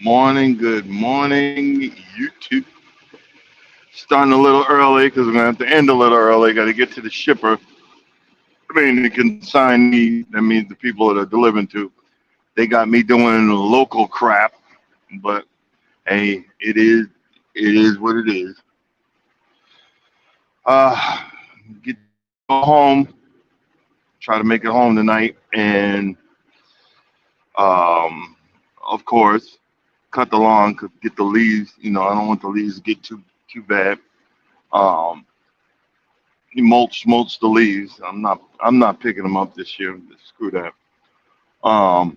Good morning, YouTube. Starting a little early because we're going to have to end a little early. Got to get to the shipper. I mean, the consignee, that means the people that are delivering to. They got me doing local crap, but hey, it is what it is. Get home, try to make it home tonight, and um, of course, cut the lawn, get the leaves. I don't want the leaves to get too bad. Um, He mulch the leaves. I'm not picking them up this year. Screw that. Um,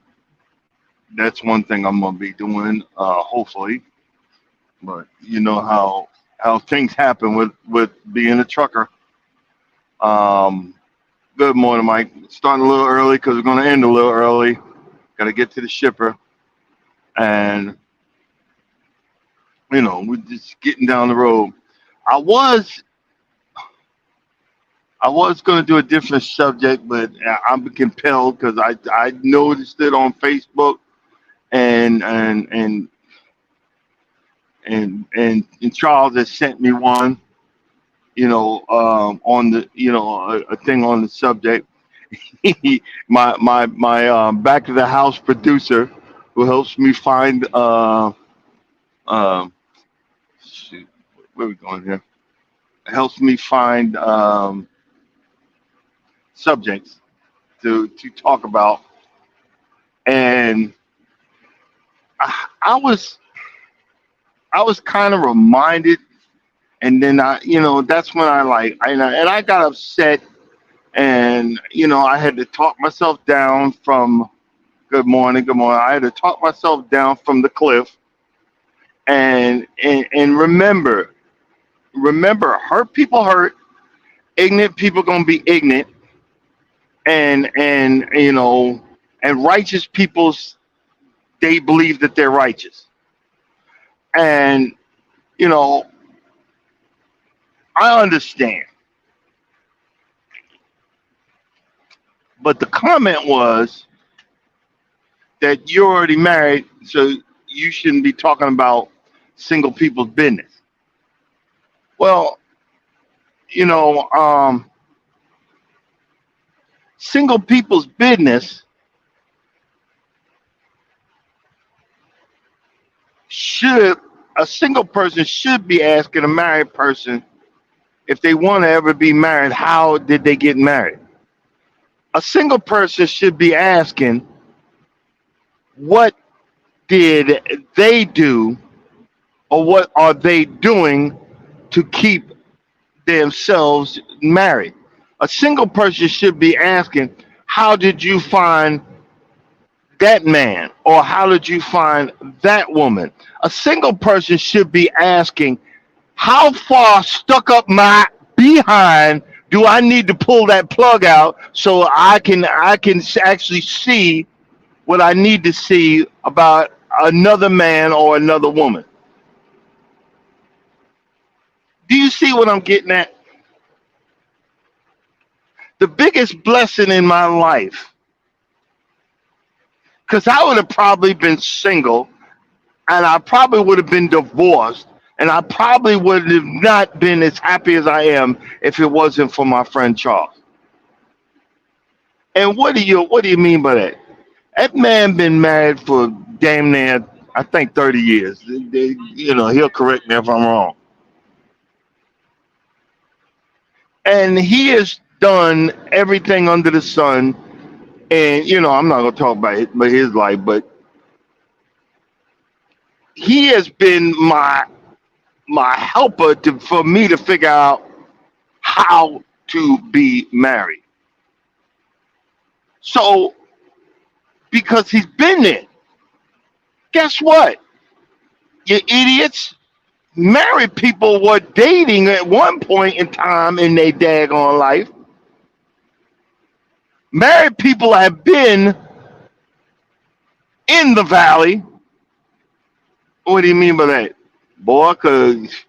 that's one thing I'm gonna be doing. Hopefully, but you know how things happen with being a trucker. Um, Good morning, Mike. Starting a little early because we're gonna end a little early. Got to get to the shipper, and we're just getting down the road. I was I was going to do a different subject, but I'm compelled because I noticed it on Facebook and and and and Charles has sent me one, on the a thing on the subject. My back of the house producer who helps me find um shoot, where we going here? Helps me find subjects to talk about, and I was kind of reminded, and then that's when I got upset, and I had to talk myself down from good morning. I had to talk myself down from the cliff, and remember, hurt people hurt, ignorant people gonna be ignorant, and righteous people's they believe that they're righteous, and you know I understand. But the comment was that you're already married, so you shouldn't be talking about single people's business. Well, you know, um, single people's business should a single person should be asking a married person if they want to ever be married, how did they get married? A single person should be asking, what did they do or what are they doing to keep themselves married? A single person should be asking, how did you find that man? Or how did you find that woman? A single person should be asking, how far stuck up my behind do I need to pull that plug out so I can actually see what I need to see about another man or another woman? Do you see what I'm getting at? The biggest blessing in my life, because I would have probably been single and I probably would have been divorced and I probably would have not been as happy as I am if it wasn't for my friend Charles. And what do you mean by that? That man been married for damn near, I think, 30 years. He'll correct me if I'm wrong. And he has done everything under the sun. And I'm not gonna talk about it, but his life, but he has been my helper for me to figure out how to be married. So because he's been there, guess what? You idiots. Married people were dating at one point in time in their daggone life. Married people have been in the valley. What do you mean by that? Boy, cause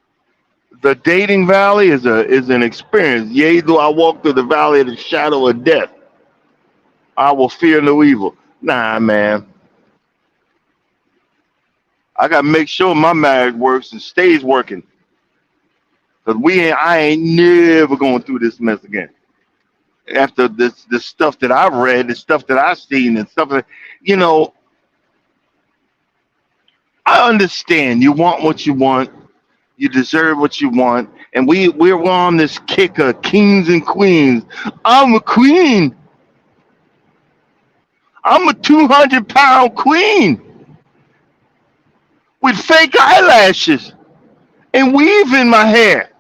the dating valley is an experience. Yea, though I walk through the valley of the shadow of death, I will fear no evil. Nah, man. I gotta make sure my marriage works and stays working. Cause I ain't never going through this mess again. After this stuff that I've read, the stuff that I've seen, and stuff that, you know, I understand. You want what you want. You deserve what you want. And we're on this kick of kings and queens. I'm a queen. I'm a 200-pound queen with fake eyelashes and weave in my hair,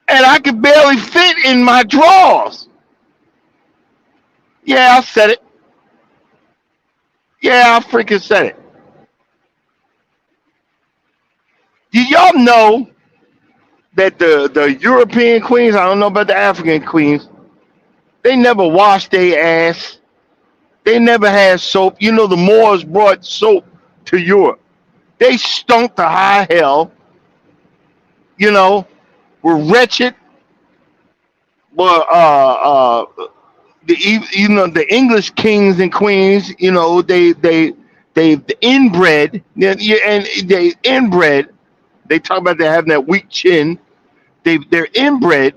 and I can barely fit in my drawers. Yeah, I said it. Yeah, I freaking said it. Did y'all know that the European queens, I don't know about the African queens, they never washed their ass. They never had soap. You know, the Moors brought soap to Europe. They stunk to high hell, you know, were wretched, were the English kings and queens, they the inbred, yeah, yeah, and they inbred. They talk about they having that weak chin. They're inbred.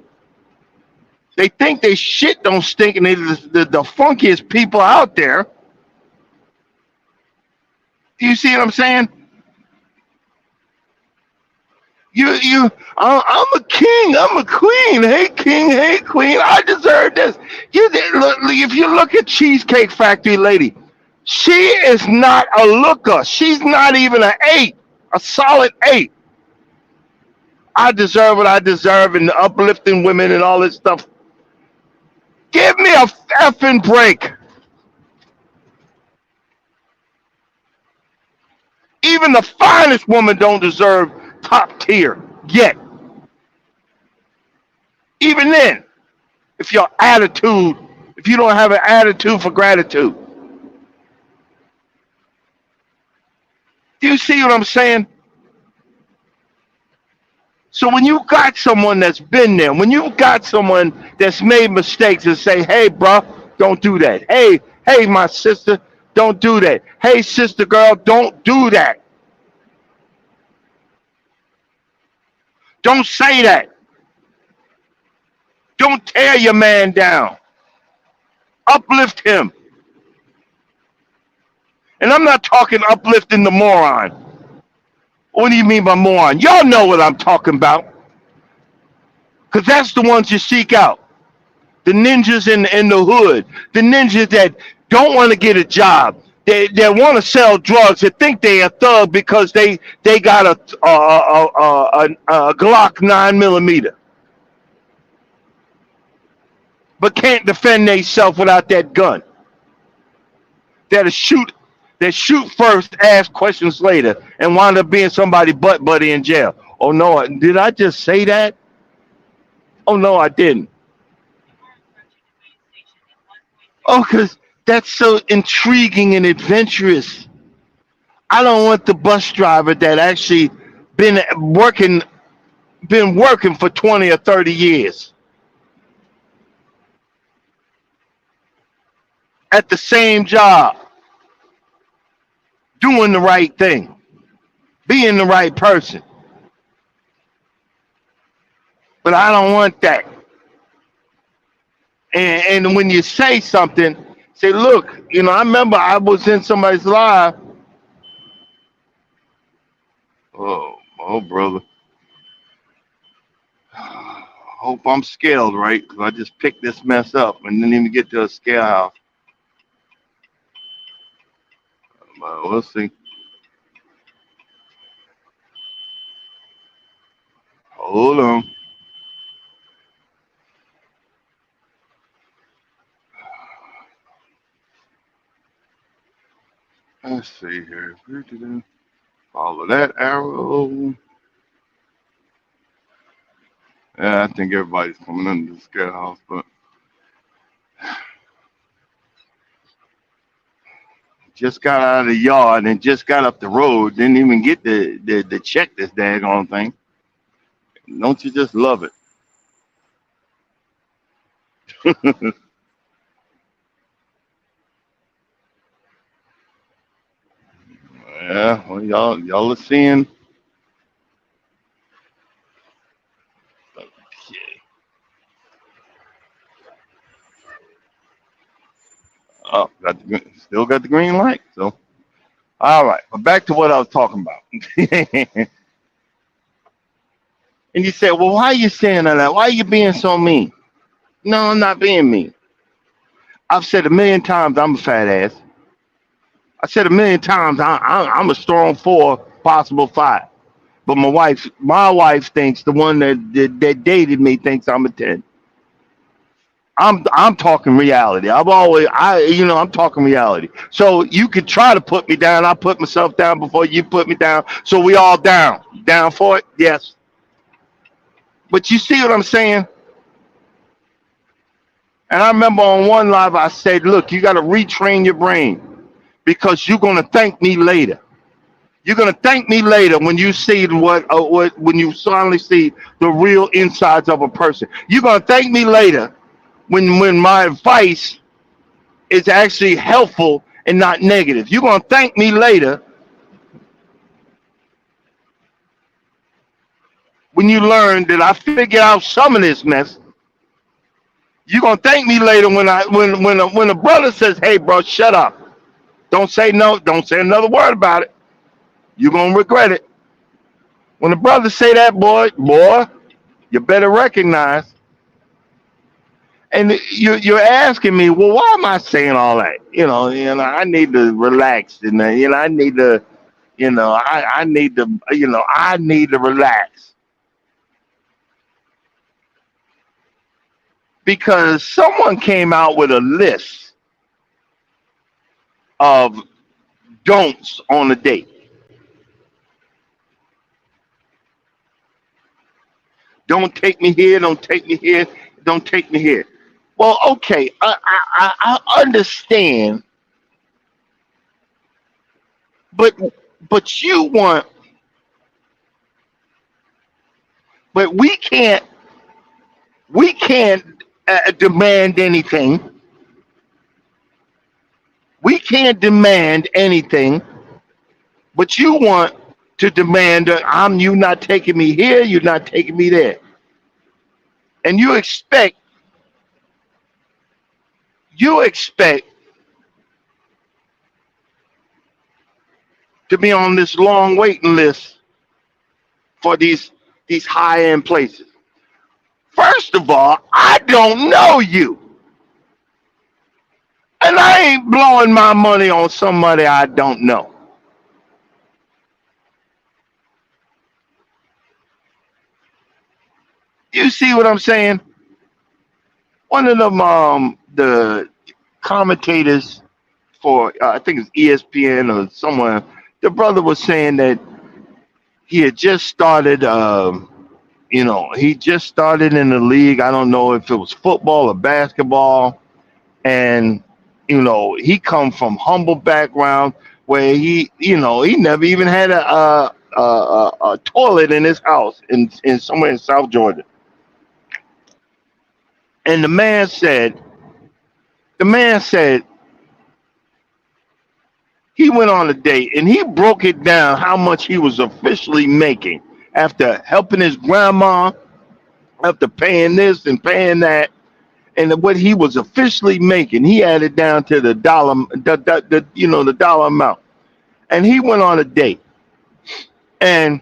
They think they shit don't stink, and they the funkiest people out there. Do you see what I'm saying? I'm a king, I'm a queen. Hey king, hey queen, I deserve this. If you look at Cheesecake Factory lady, she is not a looker. She's not even an eight, a solid eight. I deserve what I deserve, and uplifting women and all this stuff. Give me a effing break. Even the finest woman don't deserve top tier yet. Even then, if your attitude, if you don't have an attitude for gratitude, do you see what I'm saying? So when you got someone that's been there, when you got someone that's made mistakes and say, hey, bro, don't do that. Hey, my sister, don't do that. Hey, sister girl, don't do that. Don't say that. Don't tear your man down. Uplift him. And I'm not talking uplifting the moron. What do you mean by moron? Y'all know what I'm talking about. Because that's the ones you seek out. The ninjas in the hood, the ninjas that don't want to get a job, they want to sell drugs, they think they a thug because they got a Glock 9 millimeter, but can't defend themselves without that gun. That'll shoot, that shoot first, ask questions later, and wind up being somebody butt buddy in jail. Oh no, did I just say that? Oh no, I didn't. Oh, because that's so intriguing and adventurous. I don't want the bus driver that actually been working been working for 20 or 30 years at the same job, doing the right thing, being the right person. But I don't want that. And when you say something, say, look, I remember I was in somebody's live. Oh, brother. Hope I'm scaled right, because I just picked this mess up and didn't even get to a scale house. We'll see. Hold on. Let's see here. Follow that arrow. Yeah, I think everybody's coming under the scale house, but just got out of the yard and just got up the road. Didn't even get to check this daggone thing. Don't you just love it? Well, y'all are seeing. Okay. Oh, still got the green light. So, all right. But back to what I was talking about. And you said, well, why are you saying all that? Why are you being so mean? No, I'm not being mean. I've said a million times I'm a fat ass. I said a million times I'm a strong four, possible five. But my wife thinks the one that dated me thinks I'm a 10. I'm talking reality. I'm talking reality. So you could try to put me down. I put myself down before you put me down. So we all down. Down for it? Yes. But you see what I'm saying? And I remember on one live I said, look, you got to retrain your brain because you're gonna thank me later. You're gonna thank me later when you see what when you finally see the real insides of a person. You're gonna thank me later when my advice is actually helpful and not negative. You're gonna thank me later when you learn that I figured out some of this mess. You're gonna thank me later when a brother says, "Hey, bro, shut up. Don't say no. Don't say another word about it. You're gonna regret it." When the brother say that, boy, you better recognize. And you're asking me, well, why am I saying all that? I need to relax, and I need to, I need to, I need to relax because someone came out with a list of don'ts on a date. Don't take me here. Don't take me here. Don't take me here. Well, okay, I understand, but but you want, but we can't demand anything. We can't demand anything, but you want to demand that I'm you not taking me here, you're not taking me there, and you expect to be on this long waiting list for these high end places. First of all, I don't know you, and I ain't blowing my money on somebody I don't know. You see what I'm saying? One of them, the commentators for I think it's ESPN or somewhere, the brother was saying that he had just started. He just started in the league. I don't know if it was football or basketball, and he come from humble background where he never even had a toilet in his house in somewhere in South Georgia. And the man said he went on a date and he broke it down how much he was officially making after helping his grandma, after paying this and paying that, and what he was officially making. He added down to the dollar, the dollar amount. And he went on a date, and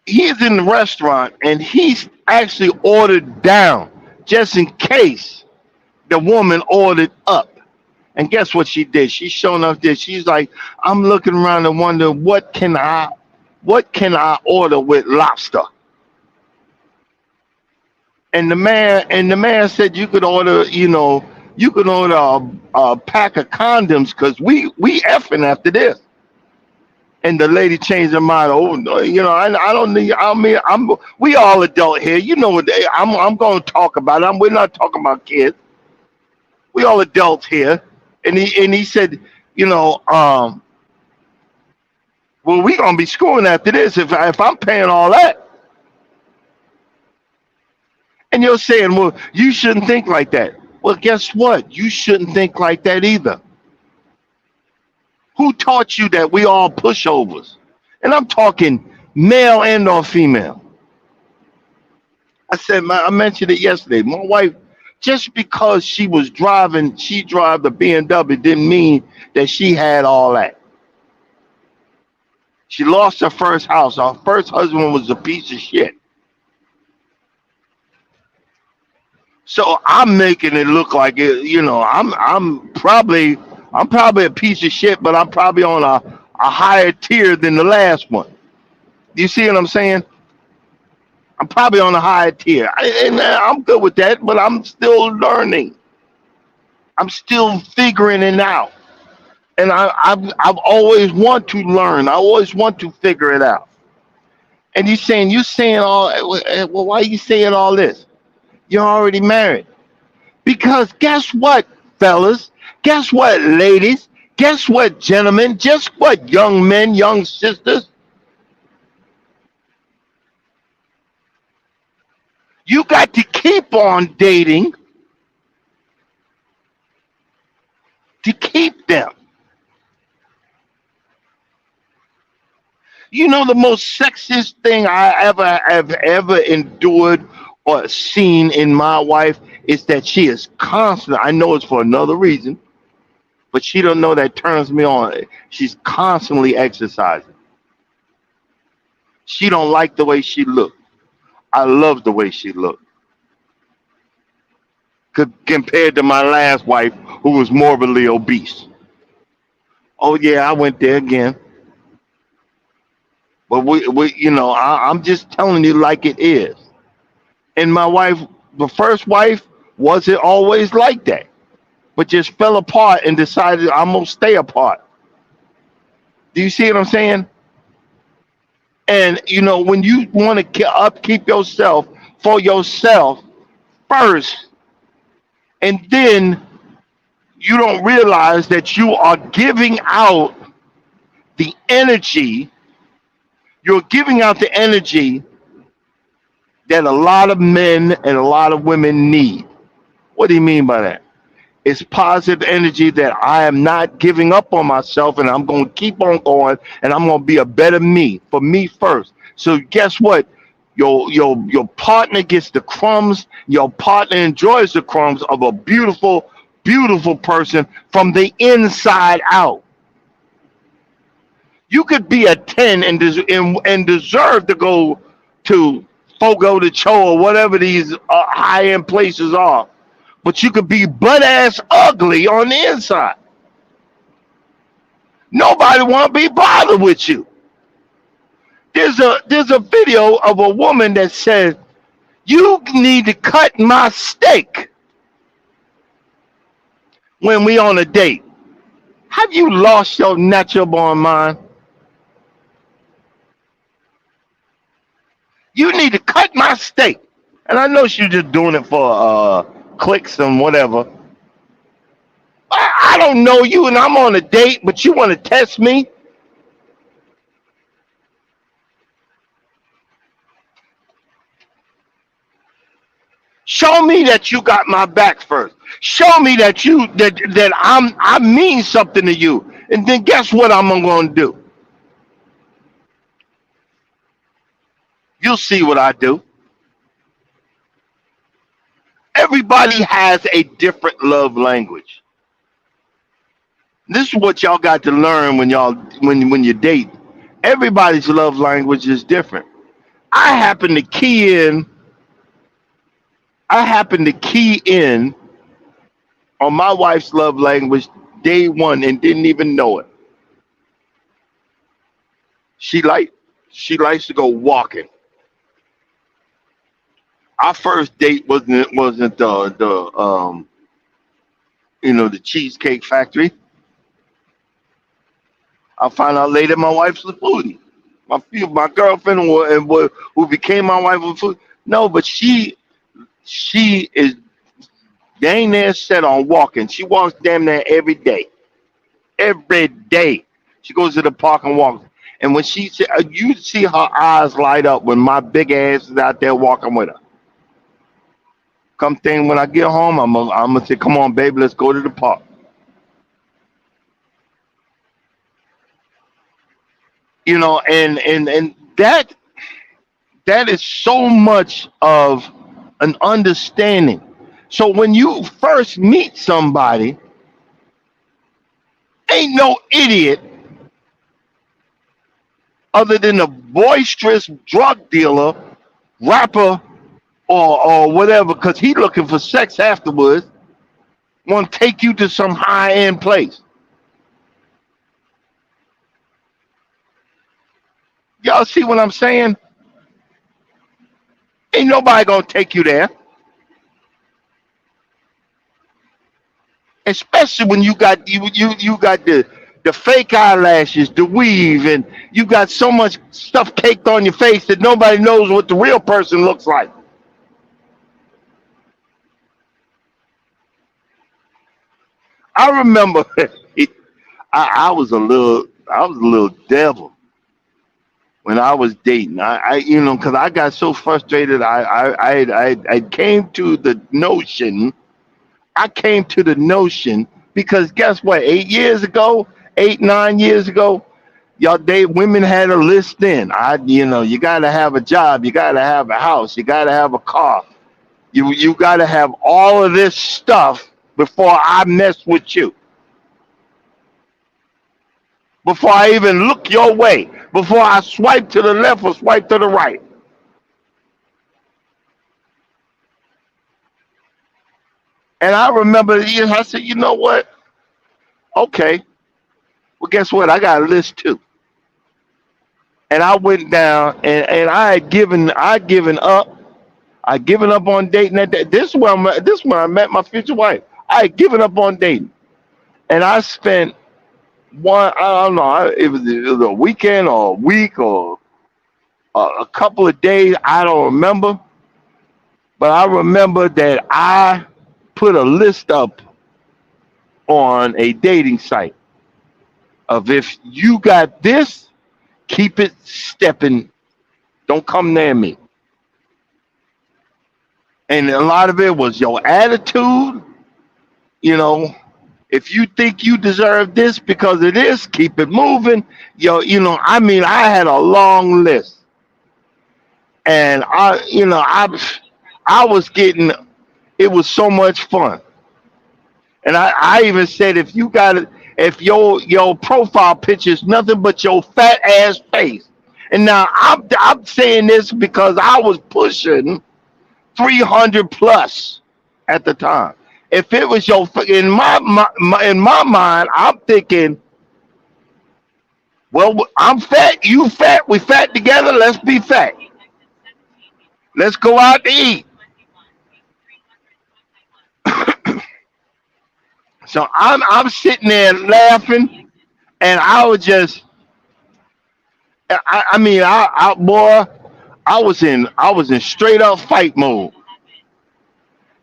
he's in the restaurant, and he's actually ordered down just in case the woman ordered up. And guess what she did? She's showing up there. She's like, I'm looking around and wonder what can I order with lobster? And the man said you could order a pack of condoms because we effing after this. And the lady changed her mind. Oh no, I don't need. I mean, we all adult here. You know what? I'm going to talk about it. We're not talking about kids. We all adults here. And he said, well, we gonna be screwing after this if I'm paying all that. And you're saying, well, you shouldn't think like that. Well, guess what? You shouldn't think like that either. Who taught you that we all pushovers? And I'm talking male and or female. I mentioned it yesterday. My wife, just because she was driving, she drive the BMW, didn't mean that she had all that. She lost her first house. Her first husband was a piece of shit. So I'm making it look like it. I'm probably a piece of shit, but I'm probably on a higher tier than the last one. You see what I'm saying? I'm probably on a higher tier, and I'm good with that. But I'm still learning. I'm still figuring it out, and I've always want to learn. I always want to figure it out. And you saying all well, why are you saying all this? You're already married. Because guess what, fellas? Guess what, ladies? Guess what, gentlemen? Just what, young men, young sisters? You got to keep on dating to keep them. You know the most sexiest thing I ever have ever endured or seen in my wife is that she is constant. I know it's for another reason, but she don't know that turns me on. She's constantly exercising. She don't like the way she look. I love the way she look compared to my last wife who was morbidly obese. Oh yeah, I went there again. But I'm just telling you like it is. And my wife, the first wife, wasn't always like that, but just fell apart and decided I'm gonna stay apart. Do you see what I'm saying? And when you want to upkeep yourself for yourself first, and then you don't realize that you are giving out the energy. You're giving out the energy that a lot of men and a lot of women need. What do you mean by that? It's positive energy that I am not giving up on myself, and I'm going to keep on going, and I'm going to be a better me for me first. So guess what? Your partner gets the crumbs. Your partner enjoys the crumbs of a beautiful, beautiful person from the inside out. You could be a 10 and deserve to go to Fogo de Chao or whatever these high end places are, but you could be butt ass ugly on the inside. Nobody want to be bothered with you. There's a video of a woman that says, "You need to cut my steak when we on a date." Have you lost your natural born mind? You need to cut my steak. And I know she's just doing it for clicks and whatever. I don't know you and I'm on a date, but you want to test me? Show me that you got my back first. Show me that I mean something to you. And then guess what I'm going to do? You'll see what I do. Everybody has a different love language. This is what y'all got to learn when you date. Everybody's love language is different. I happen to key in. I happen to key in on my wife's love language day one and didn't even know it. She like she likes to go walking. Our first date wasn't the Cheesecake Factory. I found out later my wife's a foodie. My girlfriend who became my wife was a foodie. No, but she is dang near set on walking. She walks damn near every day. Every day. She goes to the park and walks. And when you see her eyes light up when my big ass is out there walking with her. Come thing when I get home, I'm gonna say, "Come on, baby, let's go to the park." And that is so much of an understanding. So when you first meet somebody, ain't no idiot other than a boisterous drug dealer, rapper, or whatever, because he looking for sex afterwards, want to take you to some high end place. Y'all see what I'm saying? Ain't nobody gonna take you there, especially when you got the fake eyelashes, the weave, and you got so much stuff caked on your face that nobody knows what the real person looks like. I remember I was a little devil when I was dating. Because I got so frustrated. I came to the notion. I came to the notion because guess what? 8 years ago, 8 9 years ago, y'all women had a list. Then you gotta have a job, you gotta have a house, you gotta have a car, you gotta have all of this stuff before I mess with you, before I even look your way, before I swipe to the left or swipe to the right. And I remember I said, you know what? Okay, well, guess what? I got a list too. And I went down and I had given up. I given up on dating at that. This is where I met my future wife. I had given up on dating, and I spent I don't know, it was a weekend or a week or a couple of days. I don't remember, but I remember that I put a list up on a dating site of if you got this, keep it stepping. Don't come near me. And a lot of it was your attitude. You know, if you think you deserve this because of this, keep it moving. I mean, I had a long list, and I was getting. It was so much fun, and I even said if you got it, if your profile picture is nothing but your fat ass face, and now I'm saying this because I was pushing 300 plus at the time. If it was in my mind, I'm thinking, well, I'm fat, you fat, we fat together. Let's be fat. Let's go out to eat. So I'm sitting there laughing, and I was just, I mean, boy, I was in straight up fight mode.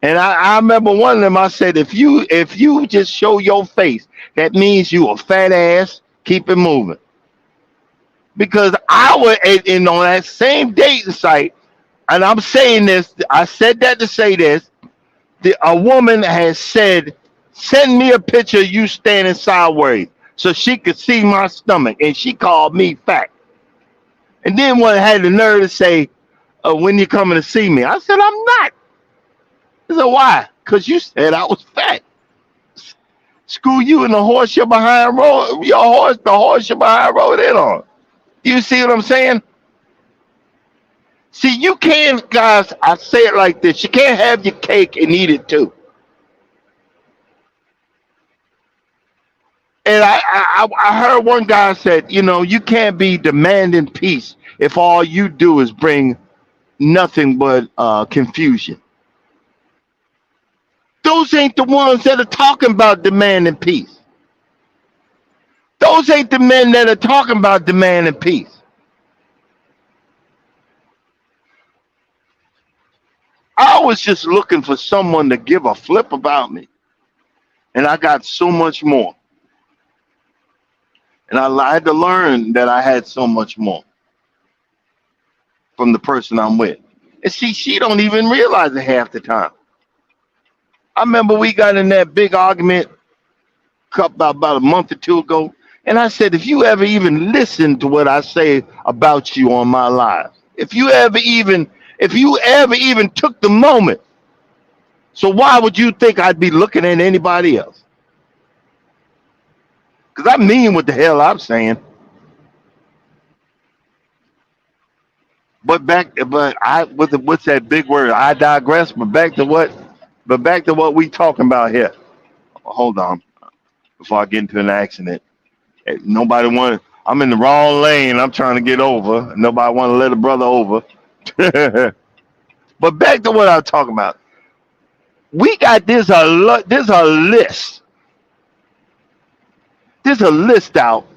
And I remember one of them. I said, if you just show your face, that means you a fat ass. Keep it moving. Because I was on that same dating site, and I'm saying this. I said that to say this. A woman has said, "Send me a picture of you standing sideways so she could see my stomach," and she called me fat. And then one had the nerve to say, "When you coming to see me?" I said, "I'm not." I said, "Why?" "Because you said I was fat." Screw you and the horse you're behind road. The horse you're behind rode in on. You see what I'm saying? See, you can't, guys. I say it like this: you can't have your cake and eat it too. And I heard one guy said, you can't be demanding peace if all you do is bring nothing but confusion. Those ain't the ones that are talking about demanding peace. Those ain't the men that are talking about demanding peace. I was just looking for someone to give a flip about me, and I got so much more. And I had to learn that I had so much more from the person I'm with. And see, she don't even realize it half the time. I remember we got in that big argument about a month or two ago, And I said, if you ever even listen to what I say about you on my live, if you ever even took the moment, so why would you think I'd be looking at anybody else? Because I mean what the hell I'm saying. What's that big word? I digress. Back to what we talking about here. Hold on, before I get into an accident. Nobody want. I'm in the wrong lane. I'm trying to get over. Nobody want to let a brother over. But back to what I'm talking about. We got there's a list. There's a list out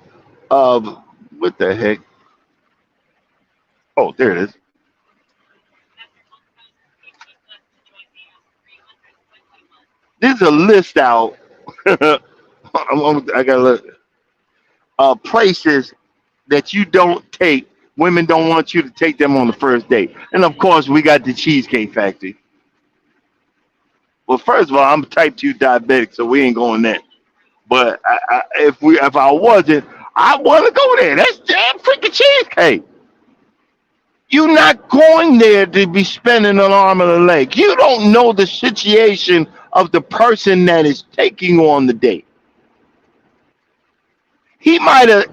of what the heck? Oh, there it is. There's a list out. I gotta look. Places that you don't take. Women don't want you to take them on the first date. And of course, we got the Cheesecake Factory. Well, first of all, I'm type 2 diabetic, so we ain't going there. But if I wasn't, I want to go there. That's damn freaking cheesecake. You're not going there to be spending an arm and a leg. You don't know the situation of the person that is taking you on the date. He might have,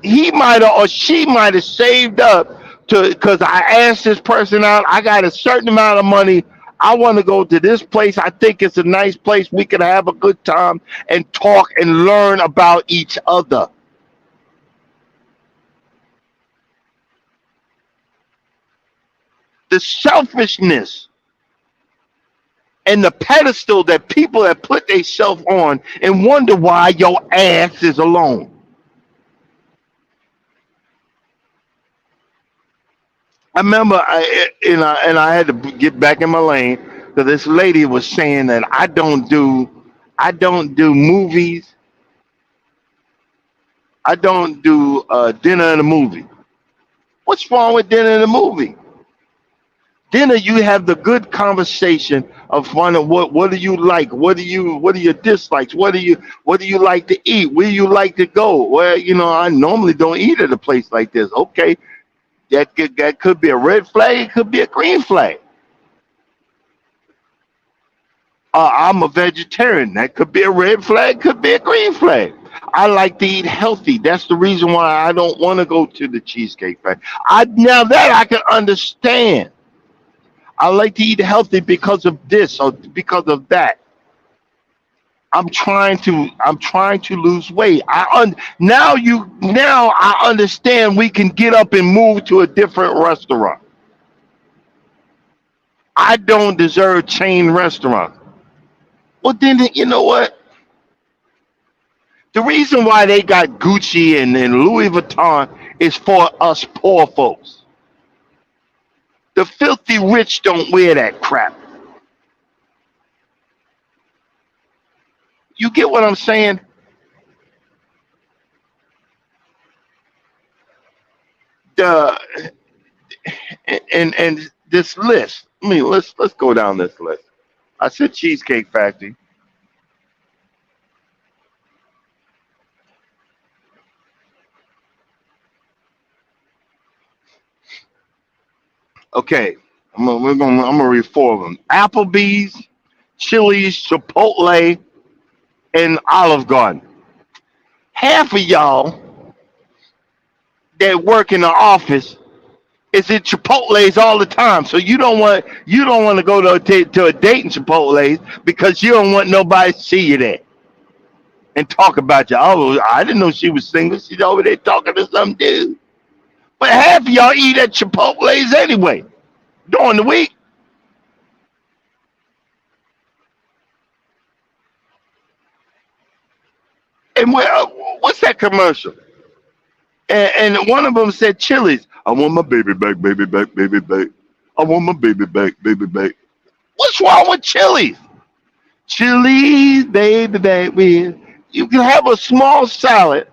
or she might have saved up to because I asked this person out. I got a certain amount of money. I want to go to this place. I think it's a nice place. We can have a good time and talk and learn about each other. The selfishness and the pedestal that people have put themselves on and wonder why your ass is alone. I remember I had to get back in my lane because this lady was saying that I don't do movies. I don't do dinner and a movie. What's wrong with dinner and a movie? Dinner, you have the good conversation of finding what do you like, what are your dislikes, what do you like to eat, where do you like to go? Well, I normally don't eat at a place like this. Okay, that could be a red flag, it could be a green flag. I'm a vegetarian. That could be a red flag, could be a green flag. I like to eat healthy. That's the reason why I don't want to go to the Cheesecake Factory. Now that I can understand. I like to eat healthy because of this or because of that. I'm trying to lose weight. Now I understand we can get up and move to a different restaurant. I don't deserve chain restaurants. Well, then you know what? The reason why they got Gucci and Louis Vuitton is for us poor folks. The filthy rich don't wear that crap. You get what I'm saying? The and this list. I mean, let's go down this list. I said Cheesecake Factory. Okay, I'm gonna read four of them: Applebee's, Chili's, Chipotle, and Olive Garden. Half of y'all that work in the office is at Chipotle's all the time. So you don't want to go to a date in Chipotle's because you don't want nobody to see you there and talk about you. Oh, I didn't know she was single. She's over there talking to some dude. But half of y'all eat at Chipotle's anyway during the week. And what's that commercial? And one of them said Chili's. I want my baby back, baby back, baby back. I want my baby back, baby back. What's wrong with Chili's? Chili's, baby back. You can have a small salad.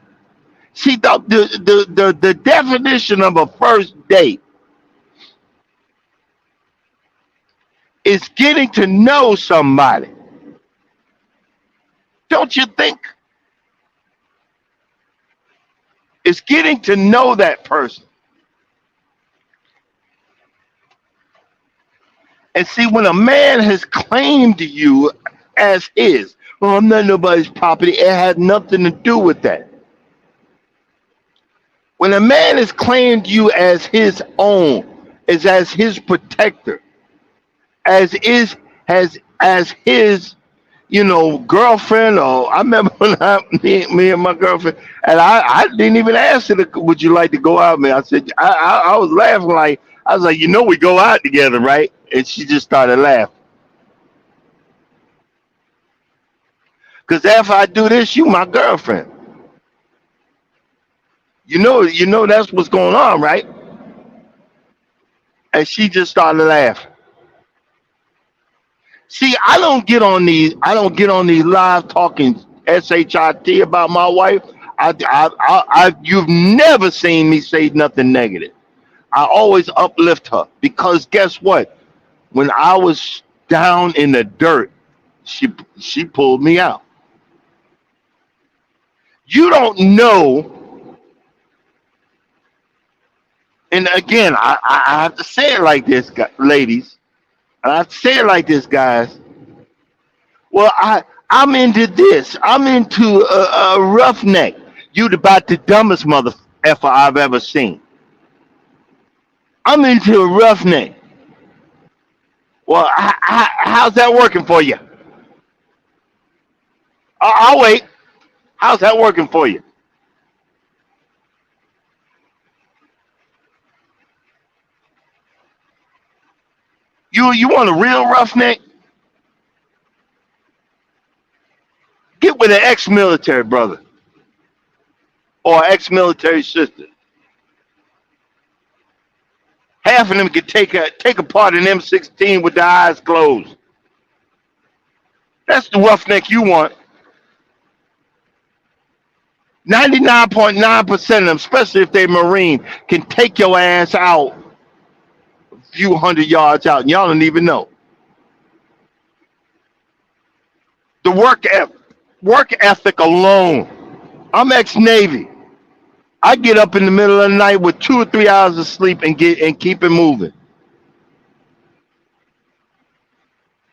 See, the definition of a first date is getting to know somebody. Don't you think? It's getting to know that person. And see, when a man has claimed you as his, well, I'm not nobody's property, it had nothing to do with that. When a man has claimed you as his own, is as his protector, as is as his, girlfriend. Or I remember when me and my girlfriend, and I didn't even ask her, would you like to go out, man? I said, I was laughing, like, I was like, we go out together, right? And she just started laughing. Because after I do this, you my girlfriend. That's what's going on, right? And she just started laughing. See, I don't get on these live talking shit about my wife. You've never seen me say nothing negative. I always uplift her because guess what? When I was down in the dirt, she she pulled me out. You don't know, and again, I have to say it like this, ladies. And I have to say it like this, guys. Well, I'm into this. I'm into a roughneck. You about the dumbest mother effer I've ever seen. I'm into a roughneck. Well, how's that working for you? I'll wait. How's that working for you? You want a real roughneck? Get with an ex-military brother or ex-military sister. Half of them could take apart an M16 with their eyes closed. That's the roughneck you want. 99.9% of them, especially if they're Marine, can take your ass out a few hundred yards out, and y'all don't even know. The work ethic alone. I'm ex-Navy. I get up in the middle of the night with 2 or 3 hours of sleep and keep it moving.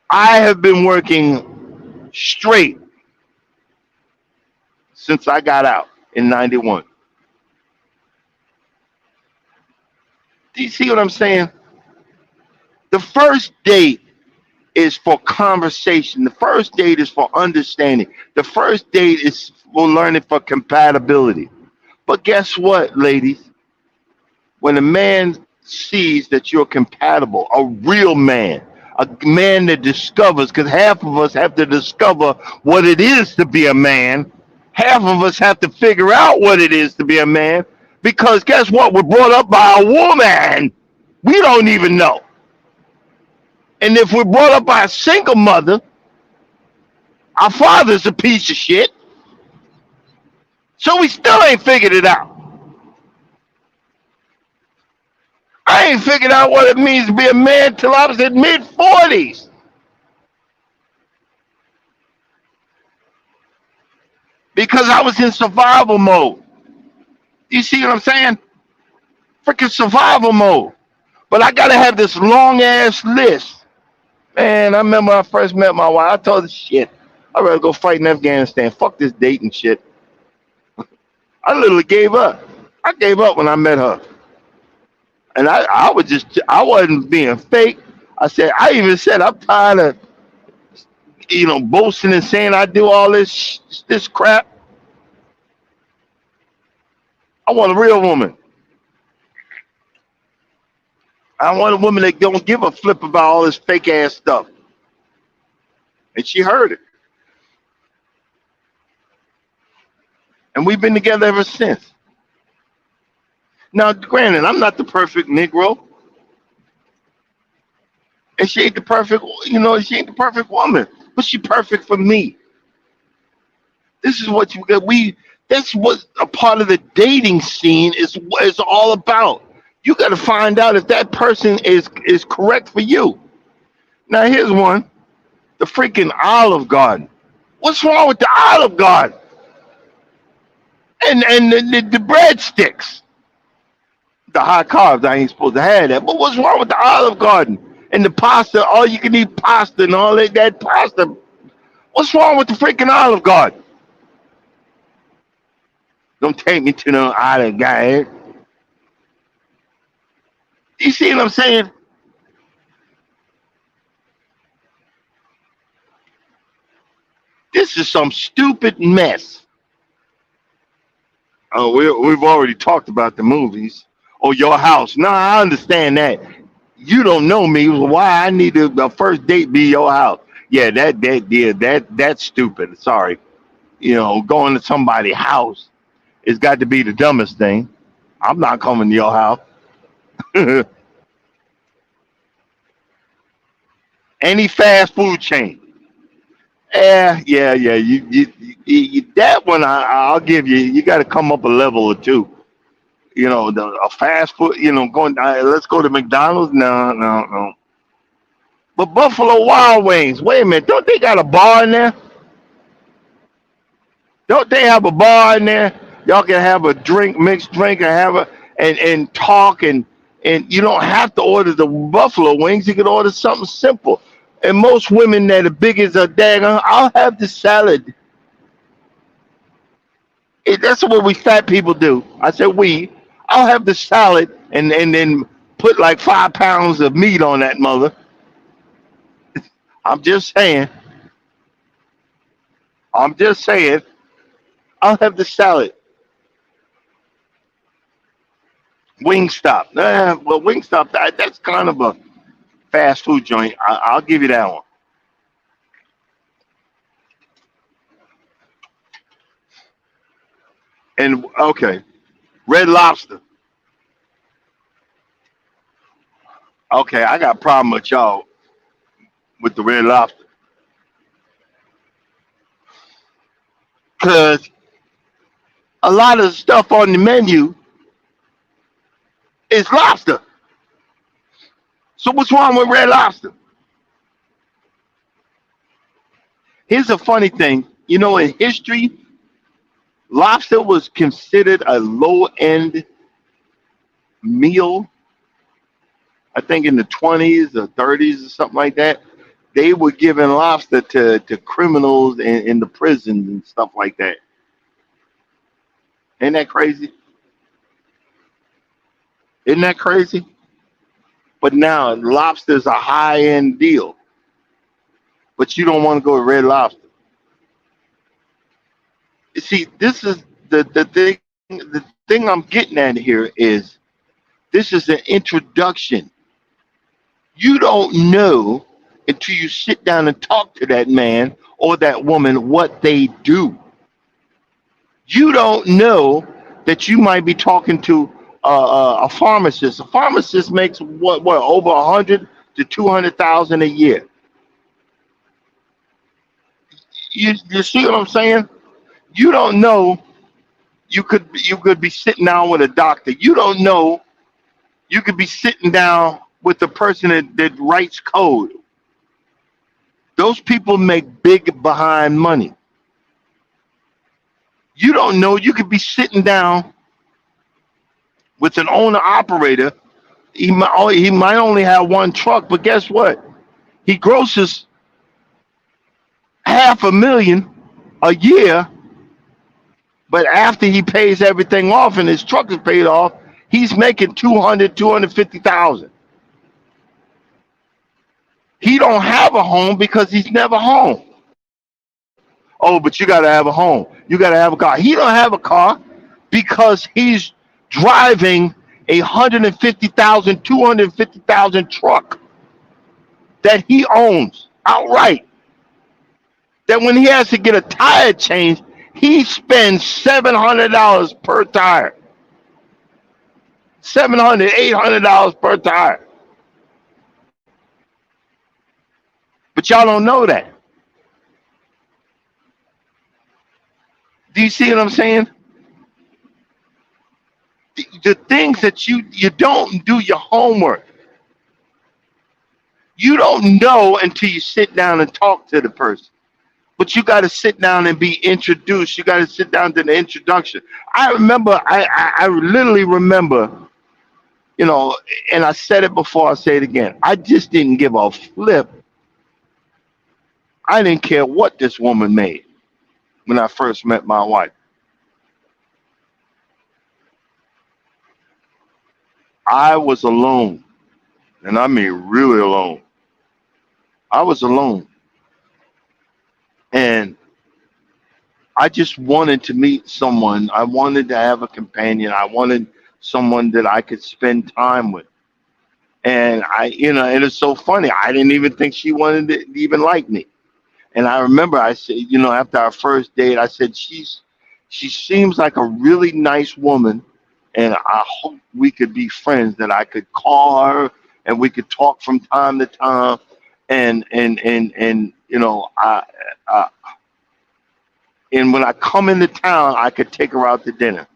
I have been working straight since I got out in '91. Do you see what I'm saying? The first date is for conversation. The first date is for understanding. The first date is for learning for compatibility. But guess what, ladies? When a man sees that you're compatible, a real man, a man that discovers, because half of us have to discover what it is to be a man, half of us have to figure out what it is to be a man, because guess what? We're brought up by a woman. We don't even know. And if we're brought up by a single mother, our father's a piece of shit, so we still ain't figured it out. I ain't figured out what it means to be a man till I was in mid 40s. Because I was in survival mode. You see what I'm saying? Freaking survival mode. But I gotta have this long ass list. Man, I remember when I first met my wife. I told her, shit, I'd rather go fight in Afghanistan. Fuck this dating shit. I literally gave up. I gave up when I met her. And I wasn't being fake. I even said, I'm tired of, boasting and saying I do all this crap. I want a real woman. I want a woman that don't give a flip about all this fake ass stuff. And she heard it. And we've been together ever since. Now, granted, I'm not the perfect Negro. And she ain't the perfect, she ain't the perfect woman. But she perfect for me. This is what you got. That's what a part of the dating scene is all about. You got to find out if that person is correct for you. Now here's one, the freaking Olive Garden. What's wrong with the Olive Garden? And the breadsticks, the high carbs. I ain't supposed to have that. But what's wrong with the Olive Garden and the pasta? All you can eat pasta and all that pasta. What's wrong with the freaking Olive Garden? Don't take me to no Olive Garden. You see what I'm saying? This is some stupid mess. Oh, we've already talked about the movies. Oh, your house. No, I understand that. You don't know me. Why I need the first date be your house? Yeah, that's stupid. Sorry. Going to somebody's house, it's got to be the dumbest thing. I'm not coming to your house. Any fast food chain. Yeah. That one I'll give you. You got to come up a level or two. A fast food. Going. Let's go to McDonald's. No. But Buffalo Wild Wings. Wait a minute. Don't they got a bar in there? Don't they have a bar in there? Y'all can have a drink, mixed drink, and have and talk and you don't have to order the buffalo wings. You can order something simple. And most women that are big as a daggone, I'll have the salad. That's what we fat people do. I said we. I'll have the salad and then put like 5 pounds of meat on that mother. I'm just saying. I'm just saying. I'll have the salad. Wingstop. Well, Wingstop, that's kind of a fast food joint. I'll give you that one. And okay, Red Lobster. Okay, I got a problem with y'all with the Red Lobster because a lot of the stuff on the menu is lobster. So what's wrong with Red Lobster? Here's a funny thing. In history, lobster was considered a low-end meal. I think in the 20s or 30s or something like that. They were giving lobster to criminals in the prisons and stuff like that. Ain't that crazy? Isn't that crazy? But now lobster's a high-end deal. But you don't want to go to Red Lobster. You see, this is the thing. The thing I'm getting at here is this is an introduction. You don't know until you sit down and talk to that man or that woman what they do. You don't know that you might be talking to a pharmacist. A pharmacist makes what over 100 to 200,000 a year. You see what I'm saying? You don't know. You could be sitting down with a doctor. You don't know. You could be sitting down with the person that writes code. Those people make big behind money. You don't know. You could be sitting down with an owner operator. He might only have one truck, but guess what? He grosses 500,000 a year. But after he pays everything off and his truck is paid off, he's making 250,000. He don't have a home because he's never home. Oh, but you got to have a home. You got to have a car. He don't have a car because he's driving 150,000, 250,000 truck that he owns outright. That when he has to get a tire change, he spends $700 per tire. 700, $800 per tire. But y'all don't know that. Do you see what I'm saying? The things that you don't do your homework. You don't know until you sit down and talk to the person. but you got to sit down and be introduced. You got to sit down to the introduction. I remember, I literally remember, you know, and I said it before, I say it again. I just didn't give a flip. I didn't care what this woman made when I first met my wife. I was alone, and I mean really alone. I was alone, and I just wanted to meet someone. I wanted to have a companion. I wanted someone that I could spend time with. And and it's so funny. I didn't even think she wanted to even like me. And I remember I said, after our first date, I said, she seems like a really nice woman, and I hope we could be friends. That I could call her and we could talk from time to time. And and when I come into town, I could take her out to dinner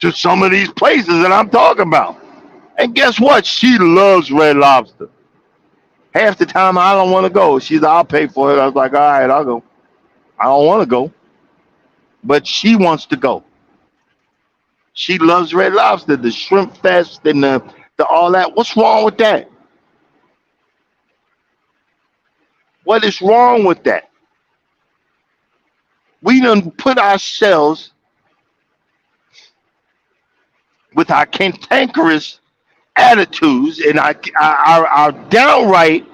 to some of these places that I'm talking about. And guess what? She loves Red Lobster. Half the time I don't want to go. She's, I'll pay for it. I was like, all right, I'll go. I don't want to go, but she wants to go. She loves Red Lobster, the shrimp fest, and the all that. What's wrong with that? What is wrong with that? We done put ourselves with our cantankerous attitudes and our downright,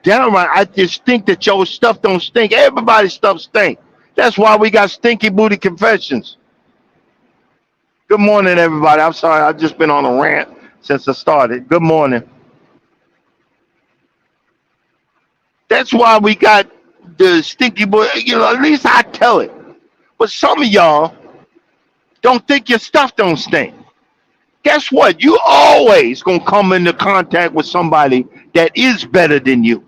downright. I just think that your stuff don't stink. Everybody's stuff stink. That's why we got stinky booty confessions. Good morning, everybody. I'm sorry, I've just been on a rant since I started. Good morning. That's why we got the stinky boy. At least I tell it. But some of y'all don't think your stuff don't stink. Guess what? You always gonna come into contact with somebody that is better than you.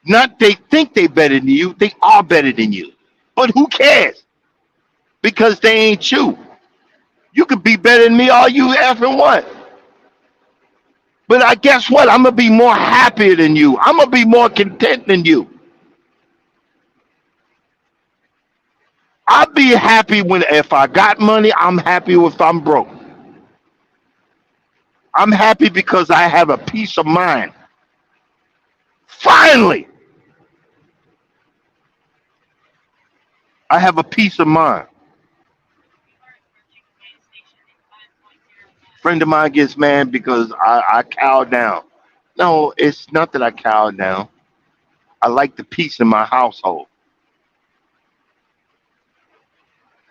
Not they think they better than you, they are better than you. But who cares? Because they ain't you. You could be better than me all you effing want. But I guess what? I'm gonna be more happier than you. I'm gonna be more content than you. I'll be happy when if I got money, I'm happy if I'm broke. I'm happy because I have a peace of mind. Finally, I have a peace of mind. Friend of mine gets mad because I cow down. No, it's not that I cow down. I like the peace in my household.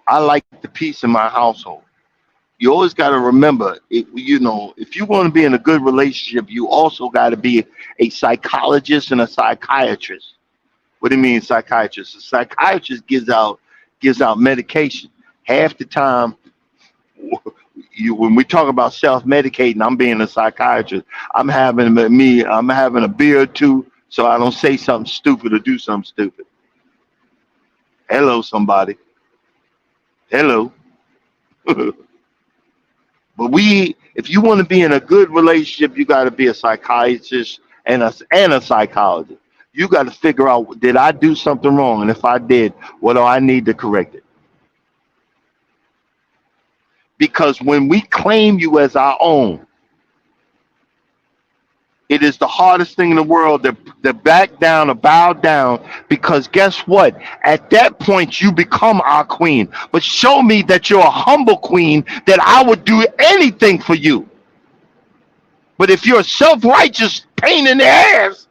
I like the peace in my household. You always got to remember, if you want to be in a good relationship, you also got to be a psychologist and a psychiatrist. What do you mean, psychiatrist? A psychiatrist gives out medication. Half the time, when we talk about self-medicating, I'm being a psychiatrist. I'm having a beer or two, so I don't say something stupid or do something stupid. Hello, somebody. Hello. But if you want to be in a good relationship, you got to be a psychiatrist and a psychologist. You got to figure out, did I do something wrong, and if I did, what do I need to correct it? Because when we claim you as our own, it is the hardest thing in the world to back down or bow down, because guess what? At that point, you become our queen. But show me that you're a humble queen, that I would do anything for you. But if you're a self-righteous pain in the ass,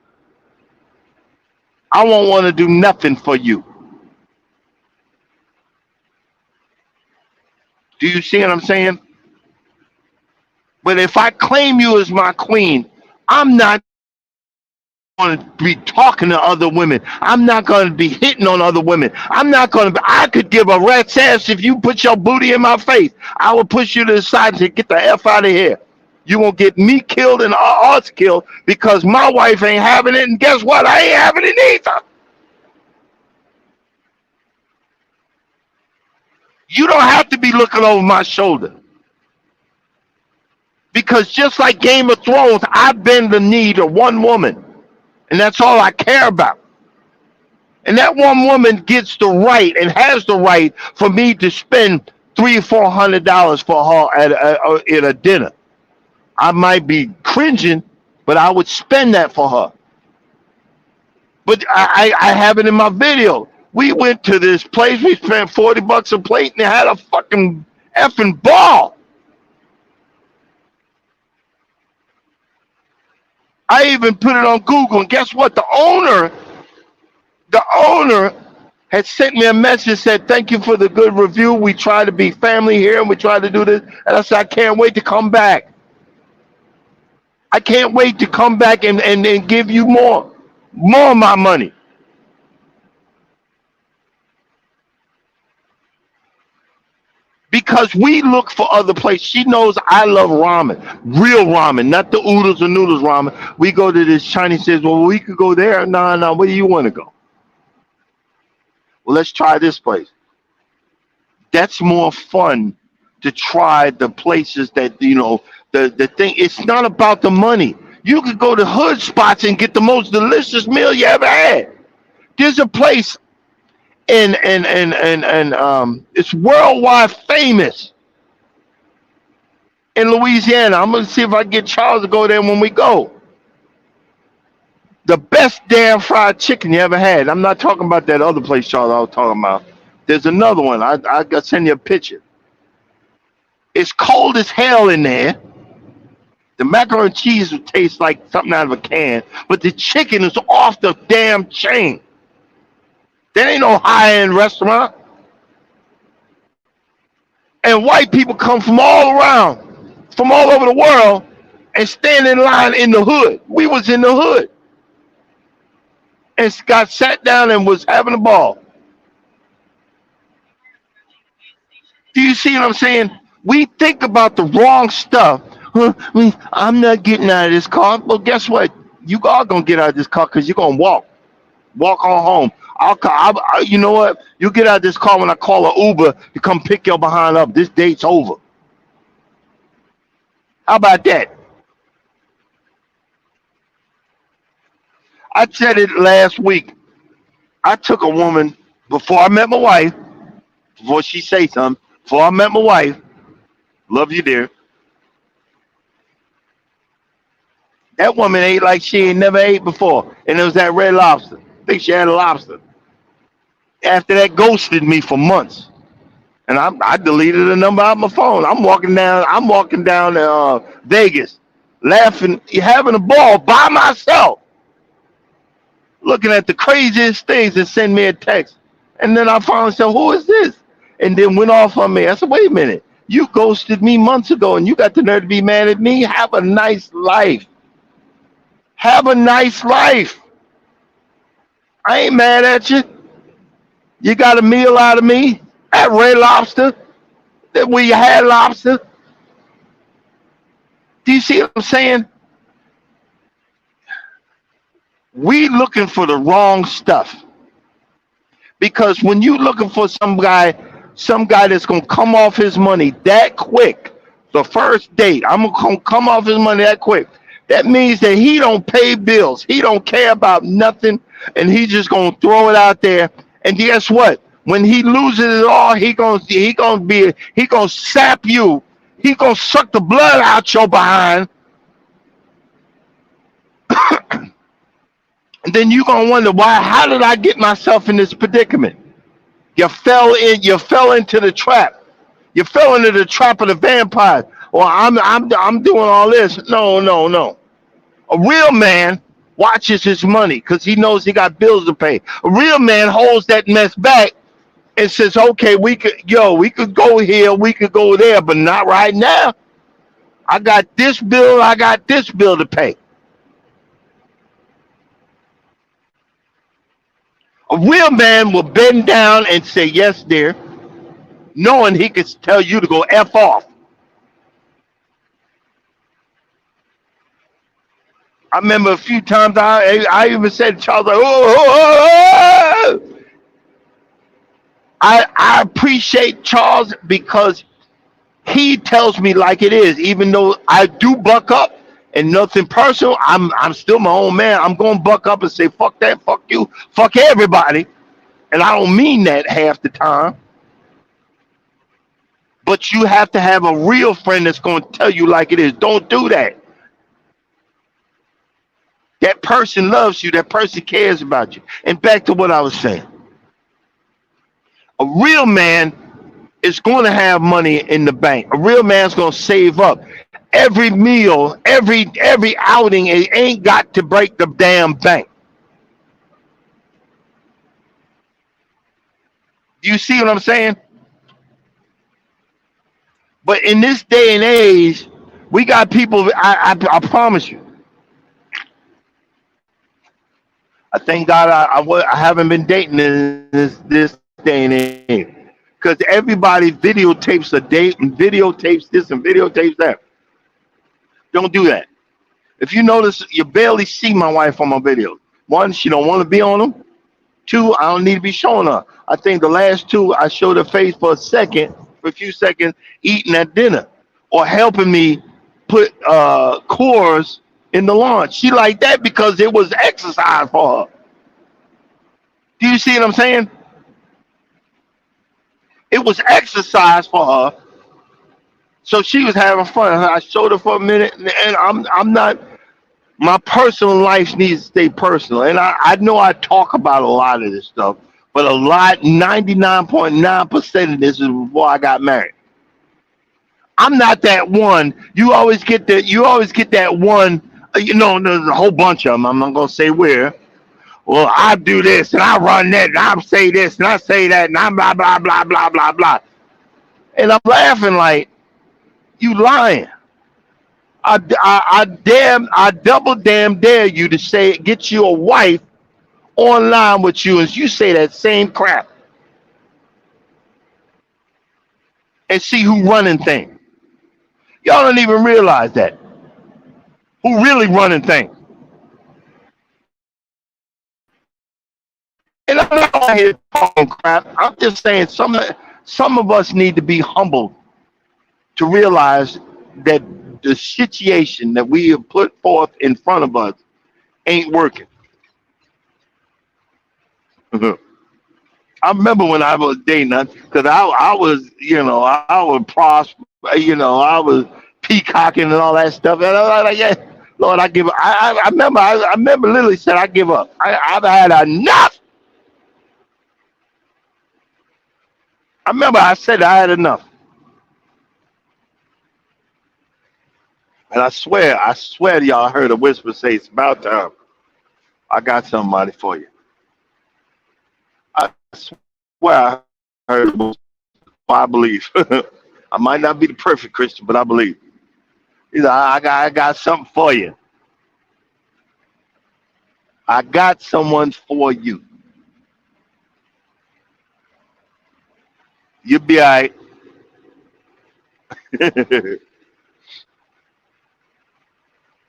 I won't want to do nothing for you. Do you see what I'm saying? But if I claim you as my queen, I'm not going to be talking to other women. I'm not going to be hitting on other women. I'm not going to be, I could give a rat's ass if you put your booty in my face. I will push you to the side and say, get the F out of here. You won't get me killed and us killed because my wife ain't having it. And guess what? I ain't having it either. You don't have to be looking over my shoulder, Because just like Game of Thrones, I bend the knee to one woman, and that's all I care about. And that one woman gets the right and has the right for me to spend $300 or $400 for her at a dinner. I might be cringing, but I would spend that for her. But I have it in my video. We went to this place. We spent $40 a plate, and they had a fucking effing ball. I even put it on Google, and guess what? The owner had sent me a message, said, "Thank you for the good review. We try to be family here, and we try to do this." And I said, "I can't wait to come back. I can't wait to come back and give you more of my money." Because we look for other places. She knows I love ramen, real ramen, not the oodles and noodles ramen. We go to this Chinese, says, "Well, we could go there." No, no, where do you want to go? Well, let's try this place. That's more fun to try the places that, the thing. It's not about the money. You could go to hood spots and get the most delicious meal you ever had. There's a place and it's worldwide famous in Louisiana. I'm gonna see if I can get Charles to go there when we go. The best damn fried chicken you ever had. I'm not talking about that other place, Charles, I was talking about. There's another one. I got to send you a picture. It's cold as hell in there. The macaroni and cheese would taste like something out of a can, but the chicken is off the damn chain. There ain't no high-end restaurant. And white people come from all around, from all over the world, and stand in line in the hood. We was in the hood. And got sat down and was having a ball. Do you see what I'm saying? We think about the wrong stuff. I'm not getting out of this car. Well, guess what? You are going to get out of this car because you're going to walk. Walk on home. You know what? You get out of this car when I call an Uber to come pick your behind up. This date's over. How about that? I said it last week. I took a woman before I met my wife, before she say something, before I met my wife, love you, dear. That woman ate like she ain't never ate before. And it was that Red Lobster. I think she had a lobster. After that, ghosted me for months. And I deleted the number out of my phone. I'm walking down Vegas, laughing, having a ball by myself, looking at the craziest things and send me a text. And then I finally said, "Who is this?" And then went off on me. I said, "Wait a minute. You ghosted me months ago and you got the nerve to be mad at me? Have a nice life. Have a nice life. I ain't mad at you. You got a meal out of me at Red Lobster, that where you had lobster." Do you see what I'm saying? We looking for the wrong stuff. Because when you looking for some guy that's gonna come off his money that quick, the first date, I'm gonna come off his money that quick. That means that he don't pay bills. He don't care about nothing, and he just gonna throw it out there. And guess what? When he loses it all, he gonna sap you. He gonna suck the blood out your behind. And then you gonna wonder why. How did I get myself in this predicament? You fell into the trap. You fell into the trap of the vampire. Well, I'm doing all this. No, no, no. A real man watches his money because he knows he got bills to pay. A real man holds that mess back and says, "Okay, we could go here, we could go there, but not right now. I got this bill to pay." A real man will bend down and say, "Yes, dear," knowing he could tell you to go F off. I remember a few times I even said to Charles, like, "Oh." I appreciate Charles because He tells me like it is, even though I do buck up and nothing personal. I'm still my own man. I'm gonna buck up and say fuck that, fuck you, fuck everybody, and I don't mean that half the time. But you have to have a real friend that's gonna tell you like it is. Don't do that. That person loves you. That person cares about you. And back to what I was saying, a real man is going to have money in the bank. A real man's going to save up. Every meal, every outing, it ain't got to break the damn bank. Do you see what I'm saying? But in this day and age, we got people. I promise you. I thank God I haven't been dating in this day and age because everybody videotapes a date and videotapes this and videotapes that. Don't do that. If you notice, you barely see my wife on my videos. One, she don't want to be on them. Two, I don't need to be showing her. I think the last two, I showed her face for a few seconds, eating at dinner, or helping me put cores in the lawn. She like that because it was exercise for her. Do you see what I'm saying? It was exercise for her, so she was having fun. I showed her for a minute, and I'm not. My personal life needs to stay personal. And I know I talk about a lot of this stuff, but 99.9% of this is before I got married. I'm not that one. You always get that one, there's a whole bunch of them. I'm not gonna say where. Well, I do this and I run that and I say this and I say that and I'm blah blah blah blah blah blah. And I'm laughing like you lying. I double damn dare you to say get you a wife online with you as you say that same crap and see who running things. Y'all don't even realize that. Who really running things. And I'm not out here talking crap. I'm just saying some of us need to be humbled to realize that the situation that we have put forth in front of us ain't working. I remember when I was dating, because I was, I was prosper, I was peacocking and all that stuff. And I was like, yeah, Lord, I give up. I remember literally said, I give up. I've had enough. I remember I said I had enough. And I swear to y'all, I heard a whisper say, it's about time. I got somebody for you. I swear I heard a whisper. I believe. I might not be the perfect Christian, but I believe. He said, I got something for you. I got someone for you. You'll be all right.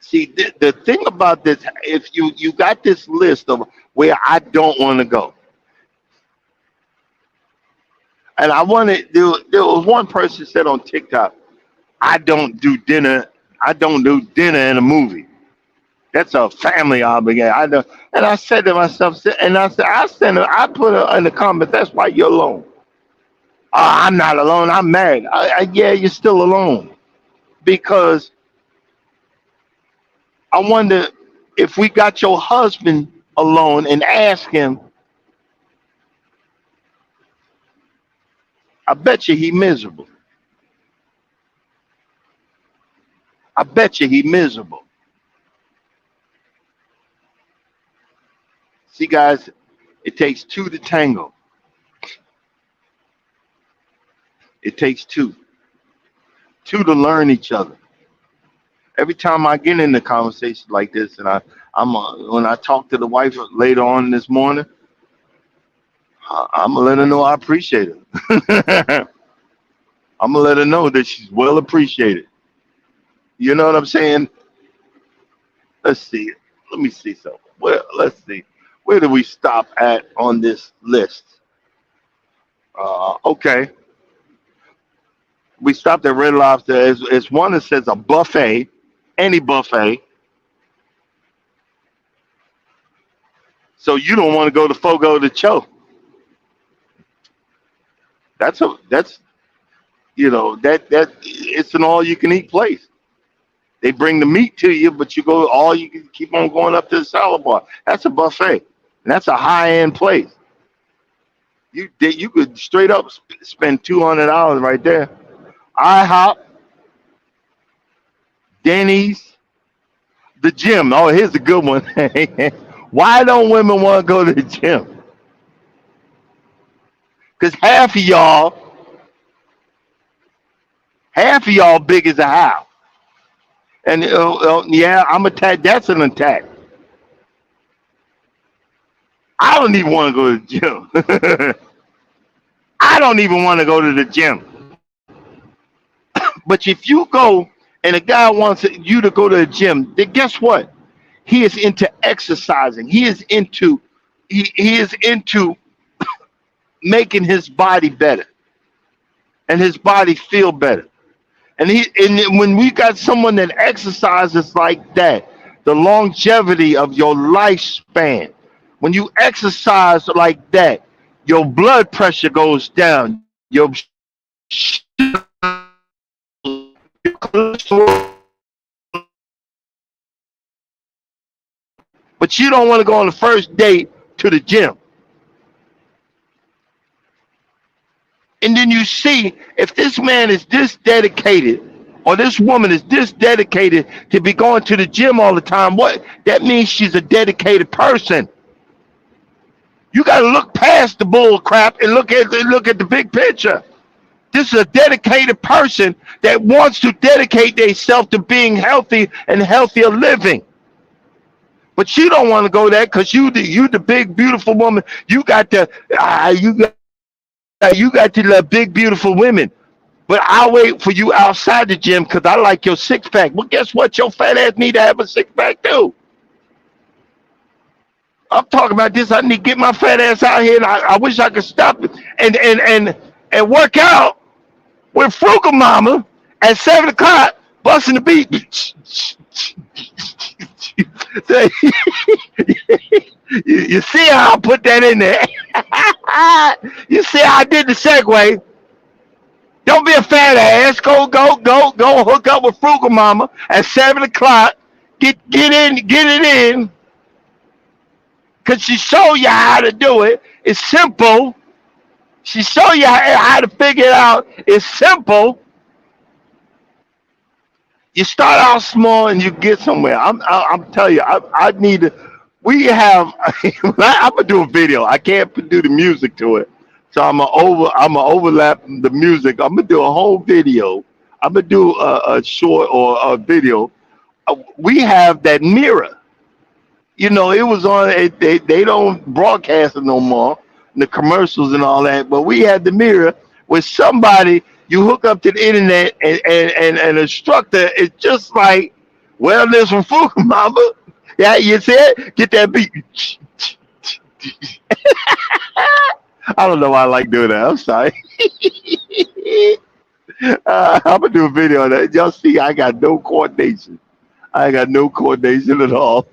See, the thing about this, if you got this list of where I don't want to go, and there was one person said on TikTok, I don't do dinner. I don't do dinner in a movie. That's a family obligation. I don't, and I said to myself, and I put her in the comments. That's why you're alone. I'm not alone. I'm married. Yeah, you're still alone because I wonder if we got your husband alone and ask him. I bet you he miserable. I bet you he miserable. See, guys, it takes two to tango. It takes two to learn each other. Every time I get in a conversation like this, and when I talk to the wife later on this morning, I'm gonna let her know I appreciate her. I'm gonna let her know that she's well appreciated. You know what I'm saying? Let's see. Let me see something. Let's see. Where do we stop at on this list? Okay. We stopped at Red Lobster. It's one that says a buffet, any buffet. So you don't want to go to Fogo de Cho. That's that it's an all you can eat place. They bring the meat to you, but you go all you can keep on going up to the salad bar. That's a buffet, and that's a high end place. You could straight up spend $200 right there. IHOP, Denny's, the gym. Oh, here's a good one. Why don't women want to go to the gym? Because half of y'all big as a house. And yeah, I'm attacked. That's an attack. I don't even want to go to the gym. I don't even want to go to the gym. But if you go and a guy wants you to go to the gym, then guess what? He is into exercising. He is into making his body better and his body feel better. And when we got someone that exercises like that, the longevity of your lifespan. When you exercise like that, your blood pressure goes down. Your but you don't want to go on the first date to the gym. And then you see if this man is this dedicated or this woman is this dedicated to be going to the gym all the time, what that means she's a dedicated person. You got to look past the bull crap and look at the big picture. This is a dedicated person that wants to dedicate themselves to being healthy and healthier living. But you don't want to go there because you the big beautiful woman. You got the big beautiful women. But I'll wait for you outside the gym because I like your six pack. Well, guess what? Your fat ass need to have a six pack too. I'm talking about this. I need to get my fat ass out here, and I wish I could stop it and work out with Frugal Mama at 7 o'clock, busting the beat. You see how I put that in there? You see how I did the segue? Don't be a fat ass. Go hook up with Frugal Mama at 7 o'clock. Get it in. Cause she show you how to do it. It's simple. She show you how to figure it out. It's simple. You start out small and you get somewhere. I'm telling you, I need to. We have. I'm gonna do a video. I can't do the music to it, so I'm gonna overlap the music. I'm gonna do a whole video. I'm gonna do a short or a video. We have that mirror. It was on. They don't broadcast it no more. The commercials and all that. But we had the mirror where somebody you hook up to the internet and an instructor is just like wellness from Fuku Mama. Yeah, you see it? Get that beat. I don't know why I like doing that. I'm sorry. I'm gonna do a video on that. Y'all see, I got no coordination. I got no coordination at all.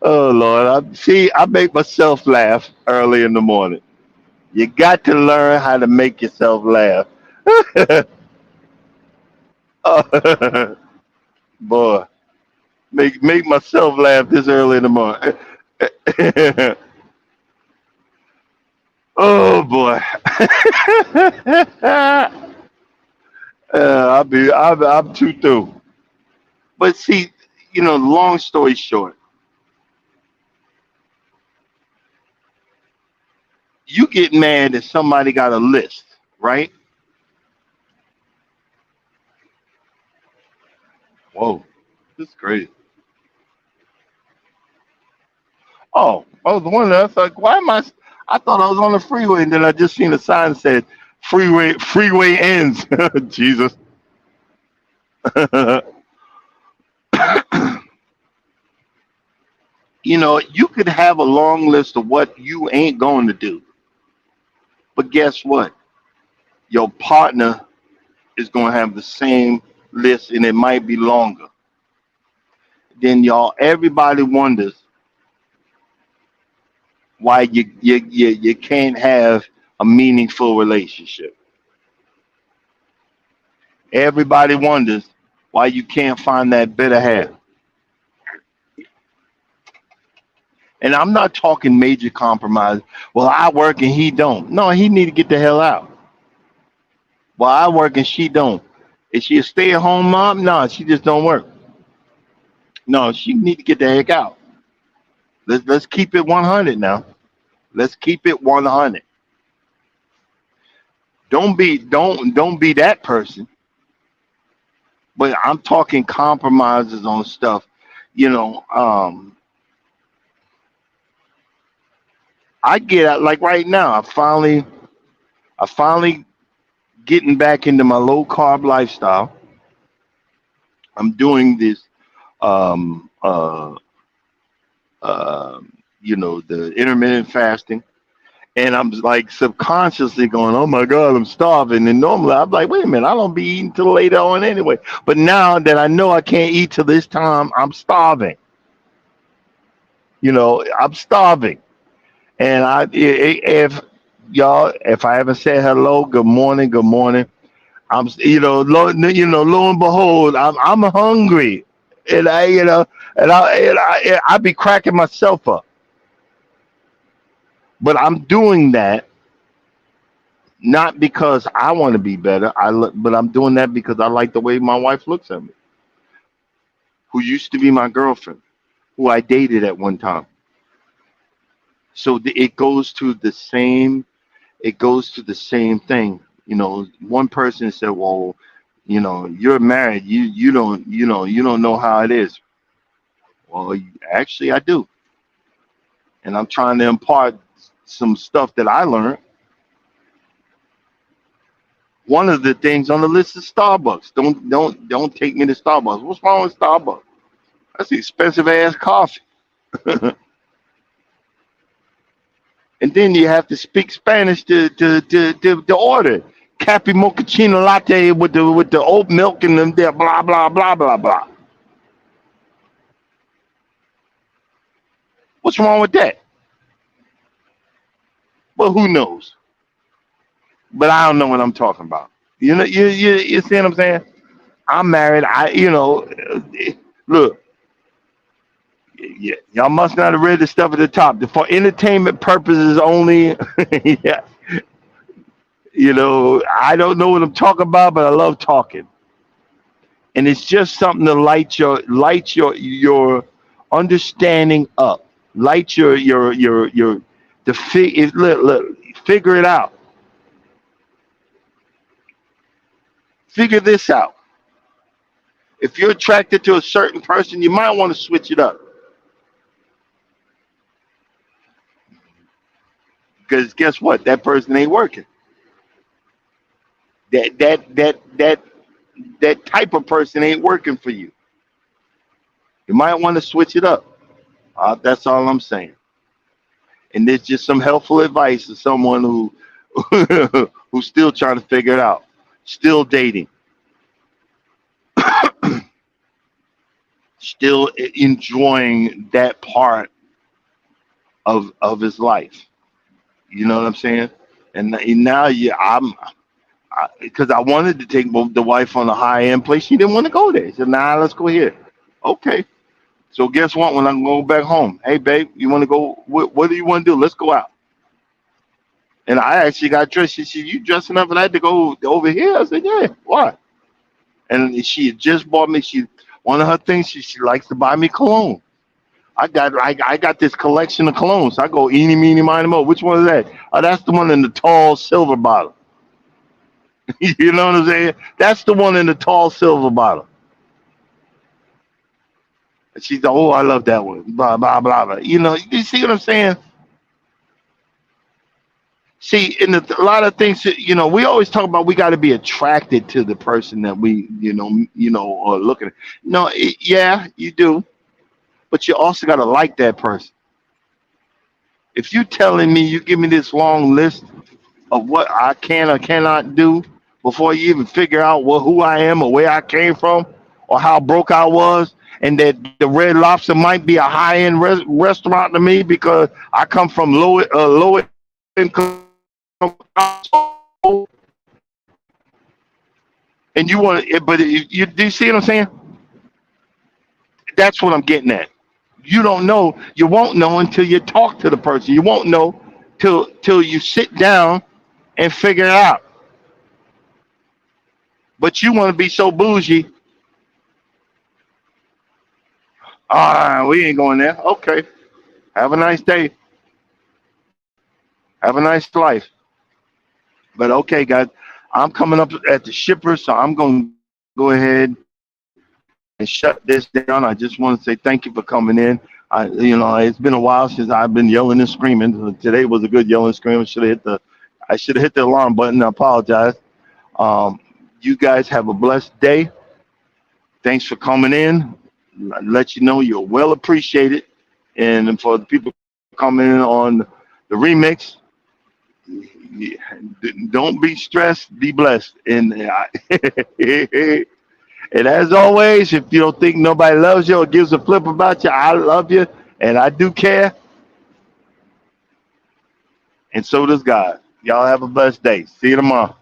Oh Lord, I make myself laugh early in the morning. You got to learn how to make yourself laugh. Oh, boy, make myself laugh this early in the morning. Oh boy. I'm too through. But see, long story short, you get mad if somebody got a list, right? Whoa, this is crazy. Oh, the one that's like, why am I thought I was on the freeway, and then I just seen a sign that said freeway ends. Jesus. You could have a long list of what you ain't going to do. But guess what? Your partner is going to have the same list, and it might be longer. Then y'all, everybody wonders why you can't have a meaningful relationship. Everybody wonders why you can't find that better half. And I'm not talking major compromise. Well, I work and he don't. No, he need to get the hell out. Well, I work and she don't. Is she a stay-at-home mom? No, she just don't work. No, she need to get the heck out. Let's keep it 100 now. Let's keep it 100. Don't be that person. But I'm talking compromises on stuff. You know, I get out like right now. I finally getting back into my low carb lifestyle. I'm doing this, um, uh, uh, the intermittent fasting, and I'm like subconsciously going, "Oh my God, I'm starving." And normally I'm like, "Wait a minute, I don't be eating till later on anyway." But now that I know I can't eat till this time, I'm starving. I'm starving, and if y'all, if I haven't said hello, good morning, good morning. Lo and behold, I'm hungry, and I be cracking myself up. But I'm doing that not because I want to be better. But I'm doing that because I like the way my wife looks at me, who used to be my girlfriend, who I dated at one time. So it goes to the same. It goes to the same thing. One person said, "Well, you're married. You don't know how it is." Well, actually, I do, and I'm trying to impart some stuff that I learned. One of the things on the list is Starbucks. Don't take me to Starbucks. What's wrong with Starbucks? That's expensive ass coffee. And then you have to speak Spanish to order cappy mochaccino latte with the oat milk and them there blah blah blah blah blah. What's wrong with that? Well, who knows? But I don't know what I'm talking about. You see what I'm saying? I'm married. Look, y'all must not have read the stuff at the top. For entertainment purposes only. Yeah, I don't know what I'm talking about, but I love talking, and it's just something to light your understanding up, light your look, figure it out, figure this out. If you're attracted to a certain person, you might want to switch it up because guess what? That person ain't working. That type of person ain't working for you. You might want to switch it up. That's all I'm saying. And there's just some helpful advice to someone who who's still trying to figure it out, still dating, still enjoying that part of his life. You know what I'm saying? And now, yeah, because I wanted to take the wife on a high end place. She didn't want to go there. She said, "Nah, let's go here." Okay. So guess what? When I go back home, hey babe, you want to go? What do you want to do? Let's go out. And I actually got dressed. She said, "You dressing up and I had to go over here?" I said, "Yeah, why?" And she had just bought me. One of her things she likes to buy me cologne. I got this collection of colognes. I go eeny meeny miny mo. Which one is that? Oh, that's the one in the tall silver bottle. You know what I'm saying? That's the one in the tall silver bottle. And she's like, "Oh, I love that one." Blah blah blah blah. You see what I'm saying? See, in a lot of things, we always talk about we got to be attracted to the person that we, are looking at. No, yeah, you do, but you also got to like that person. If you telling me you give me this long list of what I can or cannot do before you even figure out who I am or where I came from or how broke I was, and that the Red Lobster might be a high end restaurant to me because I come from lower income household, and you want to, but you do you see what I'm saying? That's what I'm getting at. You don't know. You won't know until you talk to the person. You won't know till you sit down and figure it out. But you want to be so bougie. All right, we ain't going there. Okay. Have a nice day. Have a nice life. But okay, guys, I'm coming up at the shipper, so I'm going to go ahead and shut this down. I just want to say thank you for coming in. It's been a while since I've been yelling and screaming. Today was a good yelling scream. I should have hit the alarm button. I apologize. Um, you guys have a blessed day. Thanks for coming in. Let you know you're well appreciated. And for the people coming in on the remix, don't be stressed, be blessed. And as always, if you don't think nobody loves you or gives a flip about you, I love you and I do care, and so does God. Y'all have a blessed day. See you tomorrow.